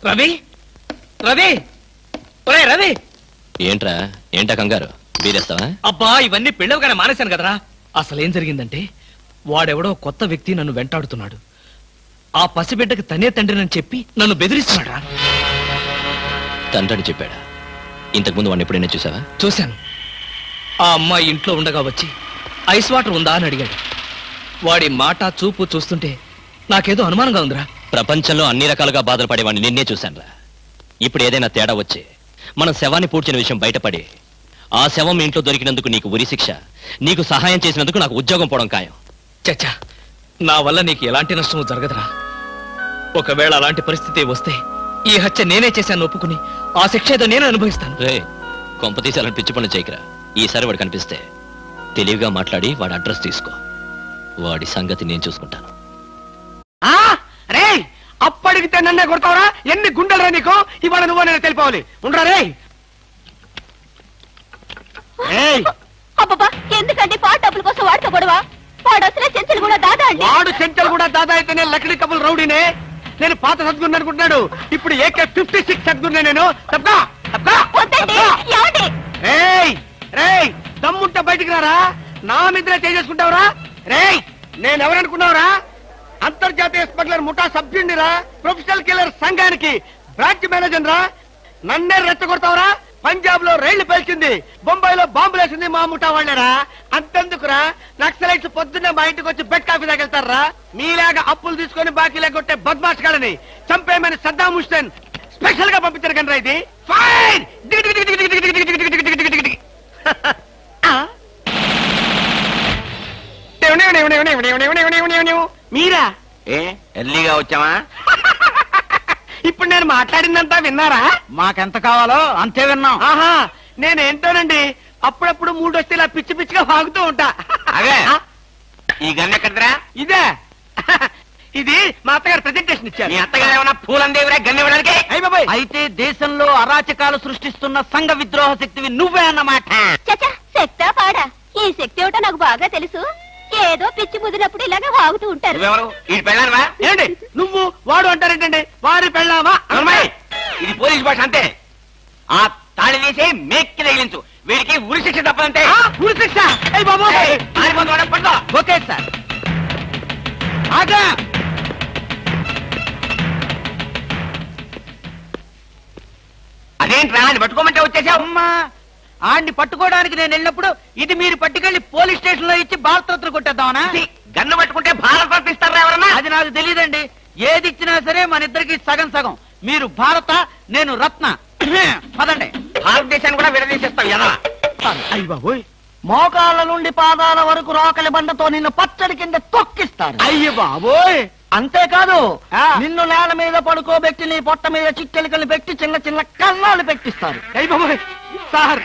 రవి రవి ఒరే రవి ఏంట్రా ఏంటా కంగారు బీరేస్తావా? అబ్బా ఇవన్నీ పెళ్ళవగానే మానేశాను కదరా. అసలేం జరిగిందంటే వాడెవడో కొత్త వ్యక్తి నన్ను వెంటాడుతున్నాడు. ఆ పసిబిడ్డకి తనే తండ్రినని చెప్పి నన్ను బెదిరిస్తున్నాడా. తండ్రిని చెప్పాడా? ఇంతకుముందు వాడిని ఎప్పుడైనా చూసావా? చూశాను. ఆ అమ్మాయి ఇంట్లో ఉండగా వచ్చి ఐస్ వాటర్ ఉందా అని అడిగాడు. వాడి మాట చూపు చూస్తుంటే నాకేదో అనుమానంగా ఉందిరా. ప్రపంచంలో అన్ని రకాలుగా బాధలు పడేవాడిని నిన్నే చూశానురా. ఇప్పుడు ఏదైనా తేడా వచ్చి మనం శవాన్ని పూడ్చిన విషయం బయటపడి ఆ శవం ఇంట్లో దొరికినందుకు నీకు ఉరి శిక్ష, నీకు సహాయం చేసినందుకు నాకు ఉద్యోగం పోవడం ఖాయం. చచ్చా, నా వల్ల నీకు ఎలాంటి నష్టము జరగదురా. ఒకవేళ అలాంటి పరిస్థితి వస్తే ఈ హత్య నేనే చేశాను ఒప్పుకుని ఆ శిక్ష ఏదో నేను అనుభవిస్తాను. రే కొంపతీసి అలాంటి పిచ్చి పనులు చేయకరా. ఈసారి వాడు కనిపిస్తే తెలివిగా మాట్లాడి వాడి అడ్రస్ తీసుకో. వాడి సంగతి నేను చూసుకుంటాను. రే అప్పటికితే నన్నే కొడతావరా? ఎన్ని గుండెలరా నీకు? ఇవాళ నువ్వు నేను తెలిపోవాలి. ఉండరా రే. అబ్బబ్బా, ఎందుకండి పాట డబ్బుల కోసం వాడుతో గొడవ? వాడు అసలే చెంచలు కూడా దాదా అండి. వాడు చెంచలు కూడా దాదా అయితేనే లక్డీ కబుల్ రౌడీనే. నేను పాత సద్గురు అనుకుంటున్నాడు. ఇప్పుడు AK-56 సద్గురునే నేను. తప్పా దమ్ముంటే బయటికి రారా. నా మీద చేసుకుంటావురా? రేయ్ నేనెవరనుకున్నావురా? అంతర్జాతీయ స్మగ్లర్ ముఠా సభ్యుడిరా. ప్రొఫెషనల్ కిల్లర్ సంఘానికి బ్రాంచ్ మేనేజర్ రా. నన్నే రెచ్చగొడతావురా? పంజాబ్ లో రైళ్లు పేల్చింది, బొంబాయిలో బాంబులు వేసింది మా ముఠా వాళ్ళరా. అంతెందుకురా, నక్సలైట్స్ పొద్దున్నే మా ఇంటికి వచ్చి బెడ్ కాఫీ తాగెళ్తారా. మీలాగా అప్పులు తీసుకొని బాకీ లేకొట్టే బద్మాష్ గాలని చంపేయమని సద్దాం హుస్సేన్ స్పెషల్ గా పంపించారు కనరా. ఇది ఫైన్. మీరా? ఎర్లీగా వచ్చావా? ఇప్పుడు నేను మాట్లాడిందంతా విన్నారా? మాకెంత కావాలో అంతే విన్నాం. ఆహా, నేనేంటోనండి అప్పుడప్పుడు మూడు వస్తే ఇలా పిచ్చి పిచ్చిగా వాగుతూ ఉంటా. అదే ఈ గన్ ఎక్కడరా? ఇదే. ఇది మా అత్తగారు ప్రెజెంటేషన్ ఇచ్చారు. మీ అత్తగారు ఏమన్నా పూలందేవిరా గన్ ఇవ్వడానికి? అయ్య బాబాయ్, అయితే దేశంలో అరాచకాలు సృష్టిస్తున్న సంఘ విద్రోహ శక్తివి నువ్వే అన్నమాట. చచ్చా, శక్తా పాడా? ఈ శక్తి ఏమిటో నాకు బాగా తెలుసు. ఏదో పిచ్చి ముదిరినప్పుడు ఇలాగే వాగుతూ ఉంటారు. నువ్వెవరు? ఈ పెళ్ళానవా? ఏంటి నువ్వు వాడు అంటారేంటండి? వారి పెళ్ళామా? ఇది పోలీస్ భాష అంతే. ఆ తాళి తీసి మేక్కి తగిలించు. వీడికి ఉరి శిక్ష తప్పదంటే. ఉరి శిక్ష? అయ్య బాబు, ఓకే సార్. ఆగా. అదేంట్రా అని పట్టుకోమంటే వచ్చేసావు? అమ్మా, ఆడిని పట్టుకోవడానికి నేను వెళ్ళినప్పుడు ఇది మీరు పట్టుకెళ్లి పోలీస్ స్టేషన్ లో ఇచ్చి భారతరత్న కొట్టేద్దామనా? గన్ను పట్టుకుంటే భారత ఇస్తారా ఎవరన్నా? అది నాకు తెలియదండి. ఏది ఇచ్చినా సరే మన ఇద్దరికి సగం సగం. మీరు భారత, నేను రత్న. పదండి. భారతదేశాన్ని కూడా విడదీసేస్తావు ఎలా? అయ్య బాబోయ్, మోకాళ్ళ నుండి పాదాల వరకు రోకలి బండతో నిన్ను పచ్చడి కింద తొక్కిస్తారు. అయ్య బాబోయ్. అంతేకాదు, నిన్ను నేల మీద పడుకోబెట్టి నీ పొట్ట మీద చిక్కెలికలు పెట్టి చిన్న చిన్న కన్నాలు పెట్టిస్తారు. అయ్య బాబోయ్ సార్,